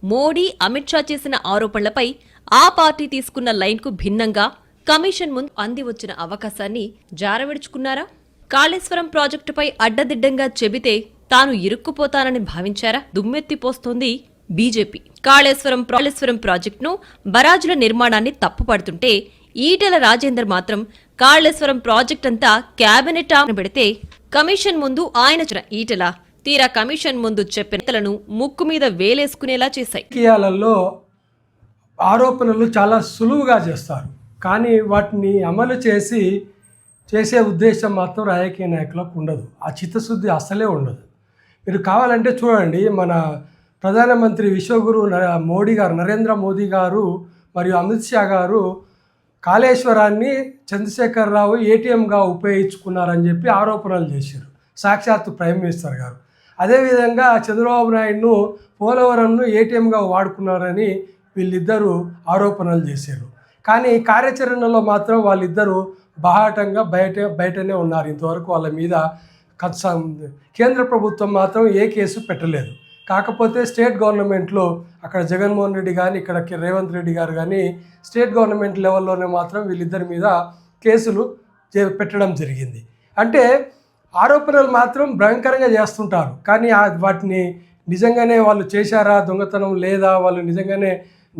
మోడీ, అమిత్ షా చేసిన ఆరోపణలపై ఆ పార్టీ తీసుకున్న లైన్కు భిన్నంగా కమిషన్ ముందు అంది వచ్చిన అవకాశాన్ని జారవిడుచుకున్నారా? కాళేశ్వరం ప్రాజెక్టుపై అడ్డదిడ్డంగా చెబితే తాను ఇరుక్కుపోతానని భావించారా? దుమ్మెత్తిపోస్తోంది బీజేపీ. కాళేశ్వరం ప్రాజెక్టును, బరాజుల నిర్మాణాన్ని తప్పుపడుతుంటే ఈటెల రాజేందర్ మాత్రం కాళేశ్వరం ప్రాజెక్టంతా క్యాబినెట్ పెడితే కమిషన్ ముందు ఆయన ఈటెల తీరా కమిషన్ ముందు చెప్పినలను ముక్కు మీద వేలేసుకునేలా చేశాయి. రాజకీయాలలో ఆరోపణలు చాలా సులువుగా చేస్తారు, కానీ వాటిని అమలు చేసే ఉద్దేశం మాత్రం రాజకీయ నాయకులకు ఉండదు. ఆ చిత్తశుద్ధి అసలే ఉండదు. మీరు కావాలంటే చూడండి, మన ప్రధానమంత్రి విశ్వగురు మోడీ గారు, నరేంద్ర మోదీ గారు మరియు అమిత్ షా గారు కాళేశ్వరాన్ని చంద్రశేఖరరావు ఏటీఎంగా ఉపయోగించుకున్నారని చెప్పి ఆరోపణలు చేశారు, సాక్షాత్తు ప్రైమ్ మినిస్టర్ గారు. అదేవిధంగా చంద్రబాబు నాయుడును పోలవరంను ఏటీఎంగా వాడుకున్నారని వీళ్ళిద్దరూ ఆరోపణలు చేశారు. కానీ కార్యాచరణలో మాత్రం వాళ్ళిద్దరూ బాహాటంగా బయటనే ఉన్నారు. ఇంతవరకు వాళ్ళ మీద కేంద్ర ప్రభుత్వం మాత్రం ఏ కేసు పెట్టలేదు. కాకపోతే స్టేట్ గవర్నమెంట్లో అక్కడ జగన్మోహన్ రెడ్డి కానీ ఇక్కడ రేవంత్ రెడ్డి గారు కానీ స్టేట్ గవర్నమెంట్ లెవెల్లోనే మాత్రం వీళ్ళిద్దరి మీద కేసులు పెట్టడం జరిగింది. అంటే ఆరోపణలు మాత్రం భయంకరంగా చేస్తుంటారు, కానీ వాటిని నిజంగానే వాళ్ళు చేశారా, దొంగతనం లేదా, వాళ్ళు నిజంగానే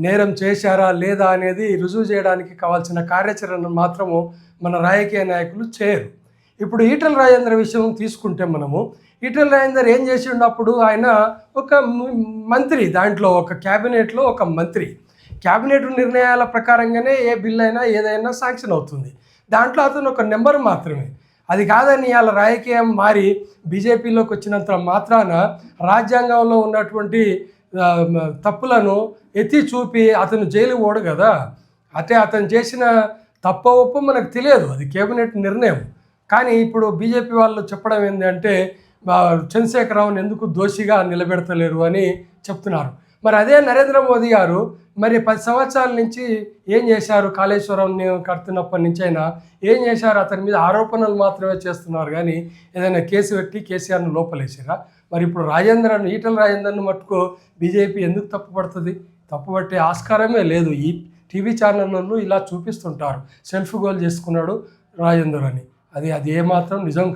నేరం చేశారా లేదా అనేది రుజువు చేయడానికి కావాల్సిన కార్యాచరణ మాత్రము మన రాజకీయ నాయకులు చేయరు. ఇప్పుడు ఈటెల రాజేందర్ విషయం తీసుకుంటే మనము, ఈటెల రాజేందర్ ఏం చేసి ఉన్నప్పుడు ఆయన ఒక మంత్రి, దాంట్లో ఒక క్యాబినెట్లో ఒక మంత్రి. క్యాబినెట్ నిర్ణయాల ప్రకారంగానే ఏ బిల్ అయినా ఏదైనా శాంక్షన్ అవుతుంది. దాంట్లో అతను ఒక నెంబర్ మాత్రమే. అది కాదని వాళ్ళ రాజకీయం మారి బీజేపీలోకి వచ్చినంత మాత్రాన రాజ్యాంగంలో ఉన్నటువంటి తప్పులను ఎత్తి చూపి అతను జైలు పోడు కదా. అంటే అతను చేసిన తప్ప ఒప్పు మనకు తెలియదు, అది కేబినెట్ నిర్ణయం. కానీ ఇప్పుడు బీజేపీ వాళ్ళు చెప్పడం ఏంటంటే చంద్రశేఖరరావుని ఎందుకు దోషిగా నిలబెడతలేరు అని చెప్తున్నారు. మరి అదే నరేంద్ర మోదీ గారు మరి 10 సంవత్సరాల నుంచి ఏం చేశారు? కాళేశ్వరం కడుతున్నప్పటి నుంచి అయినా ఏం చేశారు? అతని మీద ఆరోపణలు మాత్రమే చేస్తున్నారు, కానీ ఏదైనా కేసు పెట్టి కేసీఆర్ను లోపలేసారా? మరి ఇప్పుడు ఈటెల రాజేందర్ను మట్టుకు బీజేపీ ఎందుకు తప్పుపడుతుంది? తప్పుపట్టే ఆస్కారమే లేదు. ఈ టీవీ ఛానళ్ళలో ఇలా చూపిస్తుంటారు, సెల్ఫ్ గోల్ చేసుకున్నాడు రాజేందర్ అని. అది ఏమాత్రం నిజం